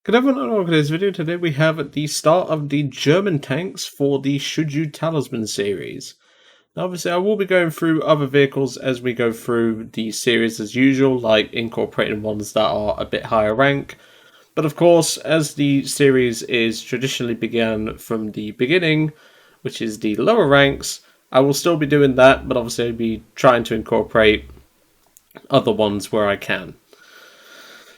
Good everyone, and welcome to this video. Today we have the start of the German tanks for the Should You Talisman series. Now obviously I will be going through other vehicles as we go through the series as usual, like incorporating ones that are a bit higher rank. But of course, as the series is traditionally began from the beginning, which is the lower ranks, I will still be doing that, but obviously I'll be trying to incorporate other ones where I can.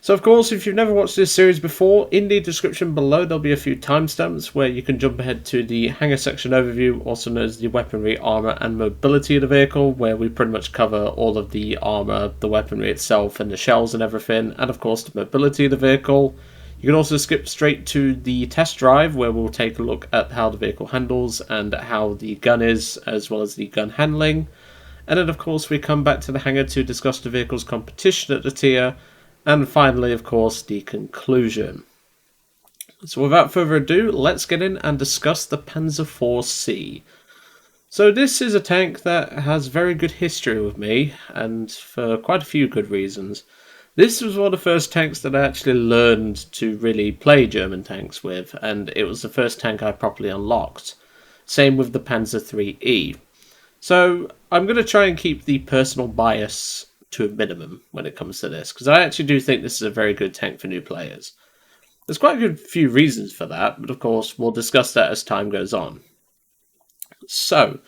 So of course, if you've never watched this series before, in the description below there'll be a few timestamps where you can jump ahead to the hangar section overview, also known as the weaponry, armour and mobility of the vehicle, where we pretty much cover all of the armour, the weaponry itself and the shells and everything, and of course the mobility of the vehicle. You can also skip straight to the test drive where we'll take a look at how the vehicle handles and how the gun is, as well as the gun handling. And then of course we come back to the hangar to discuss the vehicle's competition at the tier, and finally, of course, the conclusion. So without further ado, let's get in and discuss the Panzer IV C. So this is a tank that has very good history with me, and for quite a few good reasons. This was one of the first tanks that I actually learned to really play German tanks with, and it was the first tank I properly unlocked. Same with the Panzer III E. So I'm going to try and keep the personal bias to a minimum when it comes to this, because I actually do think this is a very good tank for new players. There's quite a good few reasons for that, but of course we'll discuss that as time goes on. So,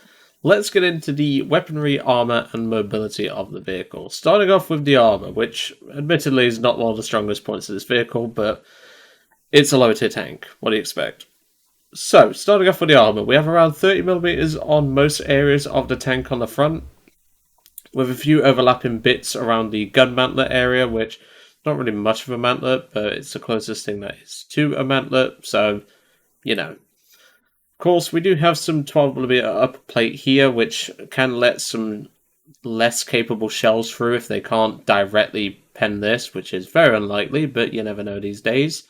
let's get into the weaponry, armour and mobility of the vehicle. Starting off with the armour, which admittedly is not one of the strongest points of this vehicle, but it's a low tier tank. What do you expect? So, starting off with the armour, we have around 30mm on most areas of the tank on the front, with a few overlapping bits around the gun mantlet area, which not really much of a mantlet, but it's the closest thing that is to a mantlet, so, you know. Of course, we do have some 12mm upper plate here, which can let some less capable shells through if they can't directly pen this, which is very unlikely, but you never know these days.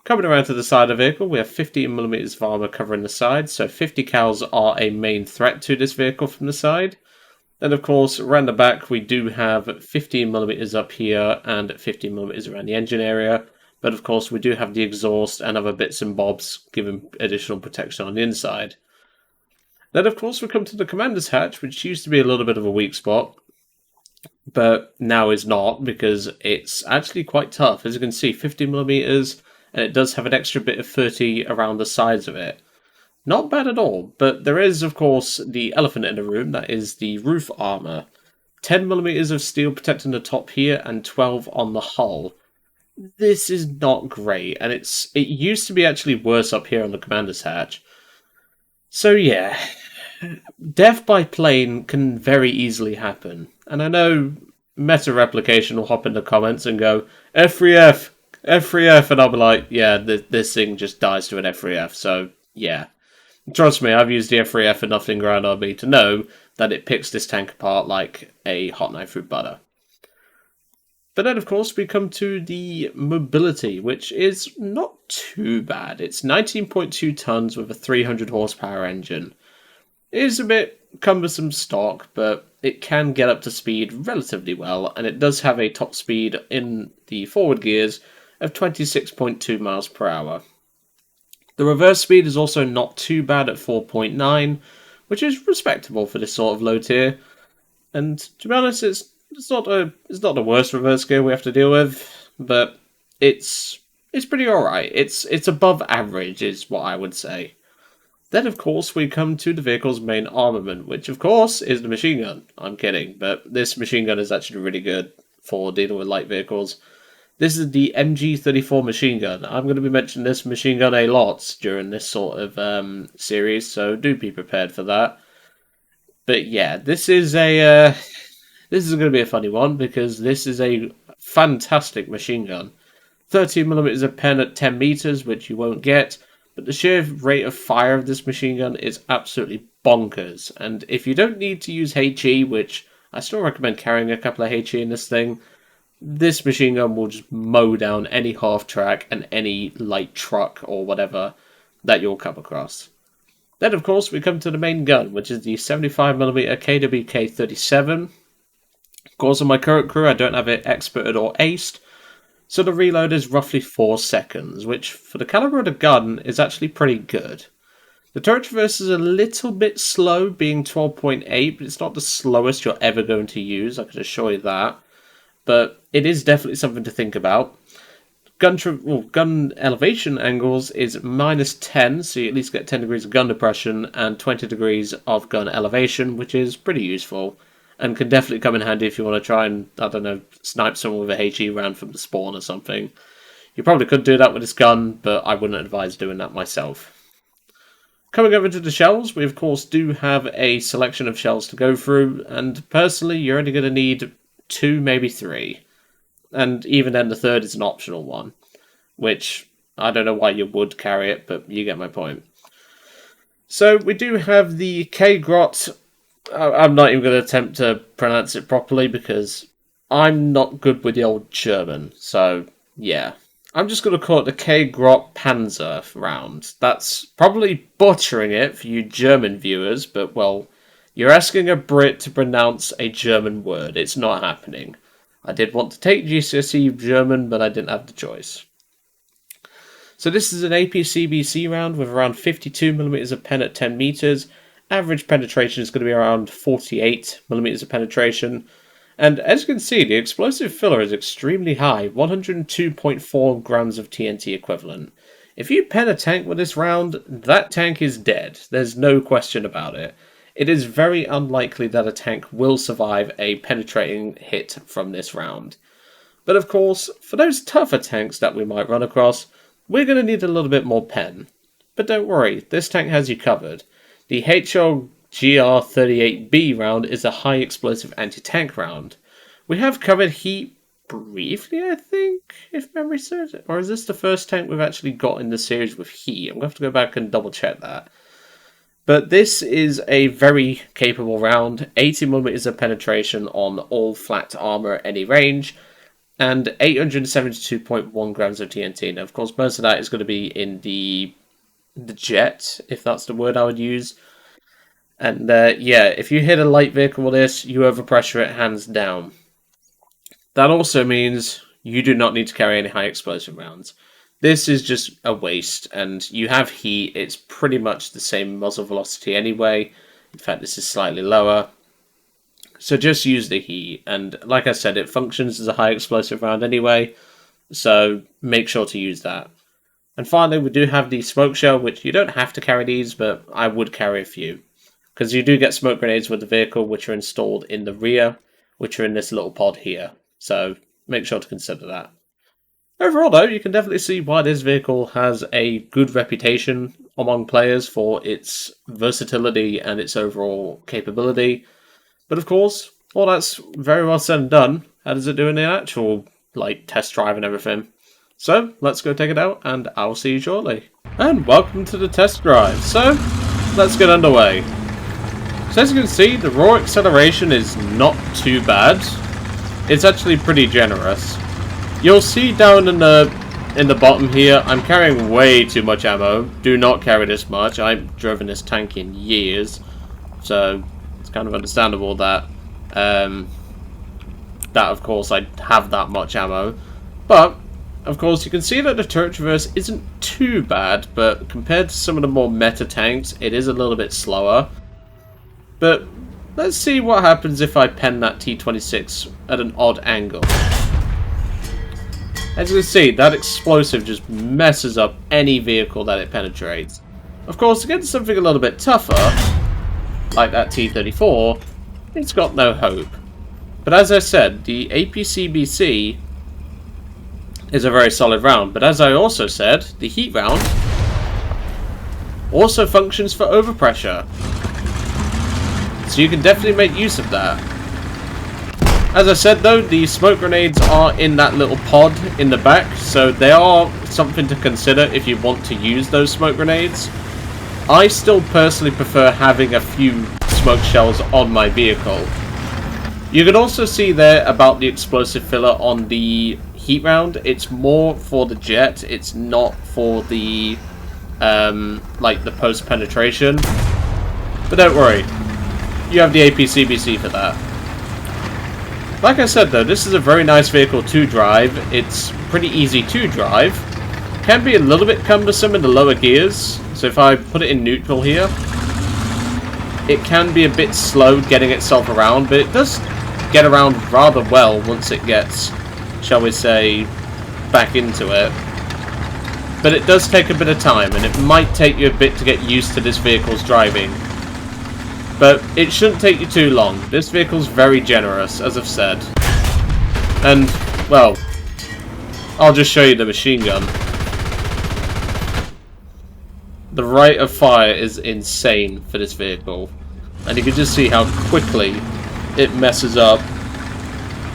Coming around to the side of the vehicle, we have 15mm of armour covering the side, so 50 cals are a main threat to this vehicle from the side. And of course, around the back, we do have 15mm up here and 15mm around the engine area. But of course, we do have the exhaust and other bits and bobs giving additional protection on the inside. Then of course, we come to the commander's hatch, which used to be a little bit of a weak spot, but now is not, because it's actually quite tough. As you can see, 50mm, and it does have an extra bit of 30 around the sides of it. Not bad at all, but there is, of course, the elephant in the room, that is the roof armour. 10mm of steel protecting the top here, and 12 on the hull. This is not great, and it used to be actually worse up here on the commander's hatch. So yeah, death by plane can very easily happen. And I know Meta Replication will hop in the comments and go, F3F, F3F, and I'll be like, yeah, this thing just dies to an F3F, so yeah. Trust me, I've used the F3F enough in Ground RB to know that it picks this tank apart like a hot knife through butter. But then, of course, we come to the mobility, which is not too bad. It's 19.2 tons with a 300 horsepower engine. It is a bit cumbersome stock, but it can get up to speed relatively well, and it does have a top speed in the forward gears of 26.2 miles per hour. The reverse speed is also not too bad at 4.9, which is respectable for this sort of low tier. And to be honest, it's not the worst reverse gear we have to deal with, but it's pretty alright. It's above average, is what I would say. Then, of course, we come to the vehicle's main armament, which, of course, is the machine gun. I'm kidding, but this machine gun is actually really good for dealing with light vehicles. This is the MG34 machine gun. I'm going to be mentioning this machine gun a lot during this sort of series, so do be prepared for that. But yeah, this is going to be a funny one, because this is a fantastic machine gun. 13mm of pen at 10 meters, which you won't get, but the sheer rate of fire of this machine gun is absolutely bonkers. And if you don't need to use HE, which I still recommend carrying a couple of HE in this thing, this machine gun will just mow down any half-track and any light truck or whatever that you'll come across. Then, of course, we come to the main gun, which is the 75mm KWK-37. Of course, on my current crew, I don't have it experted or aced, So the reload is roughly 4 seconds, which for the caliber of the gun is actually pretty good. The turret traverse is a little bit slow, being 12.8, but it's not the slowest you're ever going to use, I can assure you that. But it is definitely something to think about. Gun elevation angles is -10, so you at least get 10 degrees of gun depression and 20 degrees of gun elevation, which is pretty useful. And can definitely come in handy if you want to try and, I don't know, snipe someone with a HE round from the spawn or something. You probably could do that with this gun, but I wouldn't advise doing that myself. Coming over to the shells, we of course do have a selection of shells to go through, and personally you're only going to need 2, maybe 3. And even then the third is an optional one, which I don't know why you would carry it, but you get my point. So we do have the K-Grot. I'm not even going to attempt to pronounce it properly because I'm not good with the old German, so yeah. I'm just going to call it the K-Grot Panzer round. That's probably butchering it for you German viewers, but well, you're asking a Brit to pronounce a German word. It's not happening. I did want to take GCSE German, but I didn't have the choice. So this is an APCBC round with around 52mm of pen at 10 meters. Average penetration is going to be around 48mm of penetration. And as you can see, the explosive filler is extremely high, 102.4 grams of TNT equivalent. If you pen a tank with this round, that tank is dead. There's no question about it. It is very unlikely that a tank will survive a penetrating hit from this round. But of course, for those tougher tanks that we might run across, we're going to need a little bit more pen. But don't worry, this tank has you covered. The HLGR-38B round is a high explosive anti-tank round. We have covered heat briefly, I think, if memory serves it. Or is this the first tank we've actually got in the series with heat? I'm going to have to go back and double check that. But this is a very capable round, 80mm of penetration on all flat armor at any range, and 872.1 grams of TNT. Now, of course, most of that is going to be in the jet, if that's the word I would use. And yeah, if you hit a light vehicle with this, you overpressure it hands down. That also means you do not need to carry any high explosive rounds. This is just a waste, and you have heat. It's pretty much the same muzzle velocity anyway. In fact, this is slightly lower. So just use the heat, and like I said, it functions as a high explosive round anyway, so make sure to use that. And finally, we do have the smoke shell, which you don't have to carry these, but I would carry a few. Because you do get smoke grenades with the vehicle, which are installed in the rear, which are in this little pod here. So make sure to consider that. Overall, though, you can definitely see why this vehicle has a good reputation among players for its versatility and its overall capability. But of course, all that's very well said and done. How does it do in the actual, test drive and everything? So, let's go take it out, and I'll see you shortly. And welcome to the test drive. So, let's get underway. So as you can see, the raw acceleration is not too bad. It's actually pretty generous. You'll see down in the bottom here, I'm carrying way too much ammo. Do not carry this much. I've driven this tank in years, so it's kind of understandable that of course I have that much ammo. But of course you can see that the turret traverse isn't too bad, but compared to some of the more meta tanks, it is a little bit slower. But let's see what happens if I pen that T-26 at an odd angle. As you can see, that explosive just messes up any vehicle that it penetrates. Of course, against something a little bit tougher, like that T-34, it's got no hope. But as I said, the APCBC is a very solid round. But as I also said, the heat round also functions for overpressure. So you can definitely make use of that. As I said though, the smoke grenades are in that little pod in the back, so they are something to consider if you want to use those smoke grenades. I still personally prefer having a few smoke shells on my vehicle. You can also see there about the explosive filler on the heat round. It's more for the jet, it's not for the the post penetration. But don't worry, you have the APCBC for that. Like I said though, this is a very nice vehicle to drive. It's pretty easy to drive. Can be a little bit cumbersome in the lower gears. So if I put it in neutral here, it can be a bit slow getting itself around, but it does get around rather well once it gets, shall we say, back into it. But it does take a bit of time, and it might take you a bit to get used to this vehicle's driving. But it shouldn't take you too long. This vehicle's very generous, as I've said. And, well, I'll just show you the machine gun. The rate of fire is insane for this vehicle. And you can just see how quickly it messes up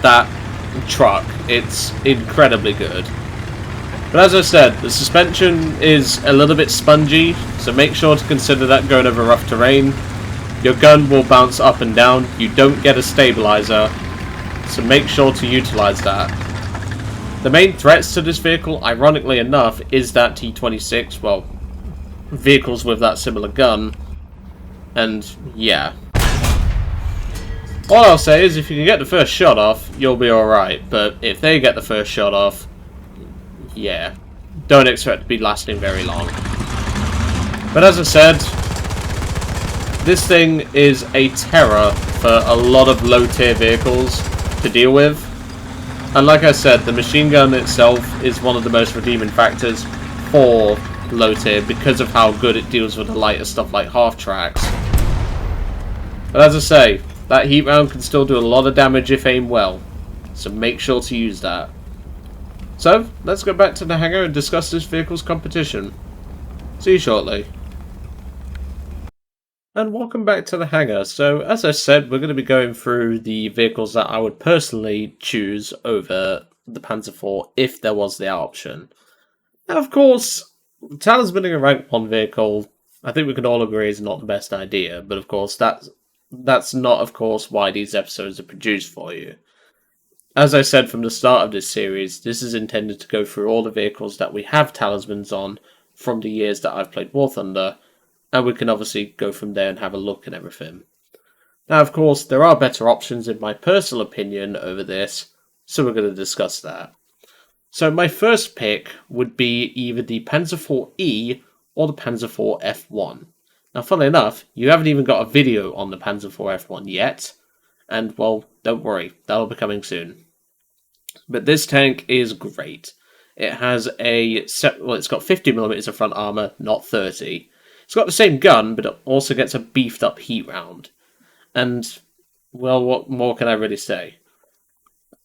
that truck. It's incredibly good. But as I said, the suspension is a little bit spongy, so make sure to consider that going over rough terrain. Your gun will bounce up and down. You don't get a stabilizer, so make sure to utilize that. The main threats to this vehicle, ironically enough, is that T-26, well, vehicles with that similar gun, and yeah. All I'll say is if you can get the first shot off, you'll be alright, but if they get the first shot off, yeah, don't expect to be lasting very long. But as I said, this thing is a terror for a lot of low-tier vehicles to deal with. And like I said, the machine gun itself is one of the most redeeming factors for low-tier because of how good it deals with the lighter stuff like half-tracks. But as I say, that heat round can still do a lot of damage if aimed well, so make sure to use that. So, let's go back to the hangar and discuss this vehicle's competition. See you shortly. And welcome back to the hangar. So, as I said, we're going to be going through the vehicles that I would personally choose over the Panzer IV if there was the option. Now, of course, talismaning a rank 1 vehicle, I think we can all agree is not the best idea, but of course that's not, of course, why these episodes are produced for you. As I said from the start of this series, this is intended to go through all the vehicles that we have talismans on from the years that I've played War Thunder, and we can obviously go from there and have a look at everything. Now, of course, there are better options in my personal opinion over this, so we're going to discuss that. So my first pick would be either the Panzer IV E or the Panzer IV F1. Now, funnily enough, you haven't even got a video on the Panzer IV F1 yet, and, well, don't worry, that'll be coming soon. But this tank is great. It has it's got 50mm of front armour, not 30. It's got the same gun, but it also gets a beefed up heat round. And, well, what more can I really say?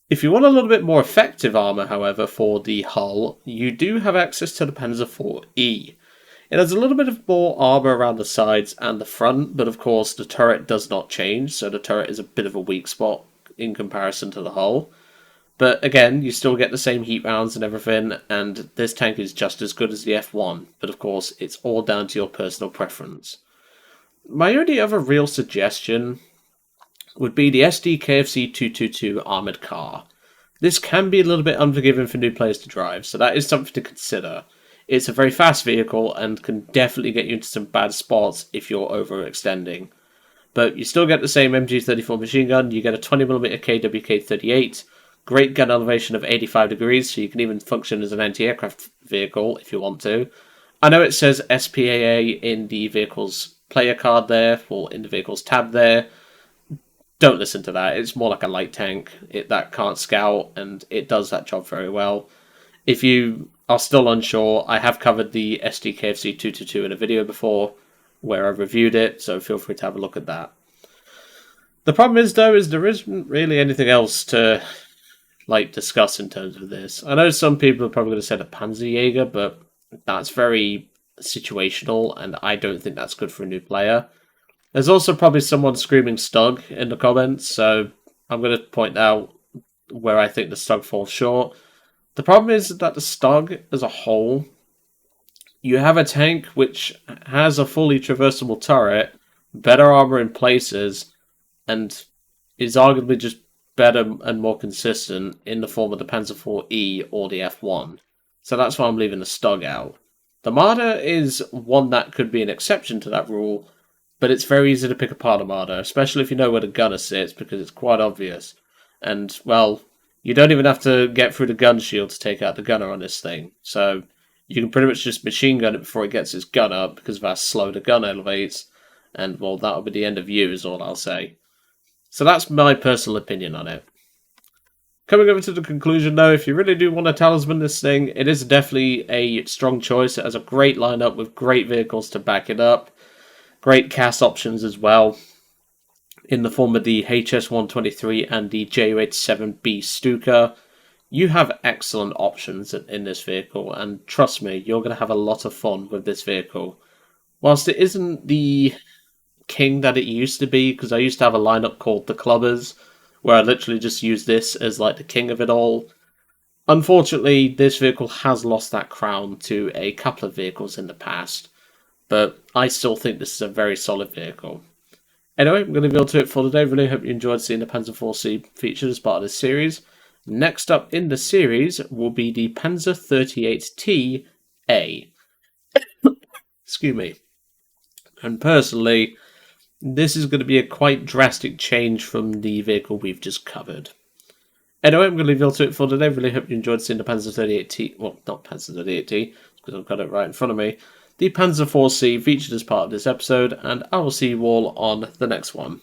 If you want a little bit more effective armour, however, for the hull, you do have access to the Panzer IV E. It has a little bit of more armour around the sides and the front, but of course the turret does not change, so the turret is a bit of a weak spot in comparison to the hull. But again, you still get the same heat rounds and everything, and this tank is just as good as the F1, but of course it's all down to your personal preference. My only other real suggestion would be the SD KFC 222 armoured car. This can be a little bit unforgiving for new players to drive, so that is something to consider. It's a very fast vehicle and can definitely get you into some bad spots if you're overextending. But you still get the same MG34 machine gun, you get a 20mm KWK-38, great gun elevation of 85 degrees, so you can even function as an anti-aircraft vehicle if you want to. I know it says SPAA in the vehicle's player card there, or in the vehicle's tab there. Don't listen to that, it's more like a light tank that can't scout, and it does that job very well. If you are still unsure, I have covered the SDKFC 222 in a video before, where I reviewed it, so feel free to have a look at that. The problem is, though, there isn't really anything else to discuss in terms of this. I know some people are probably going to say the Panzerjäger, but that's very situational, and I don't think that's good for a new player. There's also probably someone screaming Stug in the comments, so I'm going to point out where I think the Stug falls short. The problem is that the Stug as a whole, you have a tank which has a fully traversable turret, better armor in places, and is arguably just better and more consistent in the form of the Panzer IV E or the F1. So that's why I'm leaving the Stug out. The Marder is one that could be an exception to that rule, but it's very easy to pick apart a Marder, especially if you know where the gunner sits, because it's quite obvious. And, well, you don't even have to get through the gun shield to take out the gunner on this thing. So you can pretty much just machine gun it before it gets its gun up, because of how slow the gun elevates. And, well, that'll be the end of you, is all I'll say. So that's my personal opinion on it. Coming over to the conclusion, though, if you really do want to talisman this thing, it is definitely a strong choice. It has a great lineup with great vehicles to back it up. Great cast options as well, in the form of the HS-123 and the Ju-87B Stuka. You have excellent options in this vehicle, and trust me, you're going to have a lot of fun with this vehicle. Whilst it isn't the king that it used to be, because I used to have a lineup called the Clubbers, where I literally just used this as like the king of it all. Unfortunately, this vehicle has lost that crown to a couple of vehicles in the past, but I still think this is a very solid vehicle. Anyway, I'm going to go to it for today. Really hope you enjoyed seeing the Panzer IV C featured as part of this series. Next up in the series will be the Panzer 38T A. Excuse me. And personally, this is going to be a quite drastic change from the vehicle we've just covered. Anyway, I'm going to leave you all to it for today. Really hope you enjoyed seeing the Panzer 38T. Well, not Panzer 38T, because I've got it right in front of me. The Panzer IV C featured as part of this episode, and I will see you all on the next one.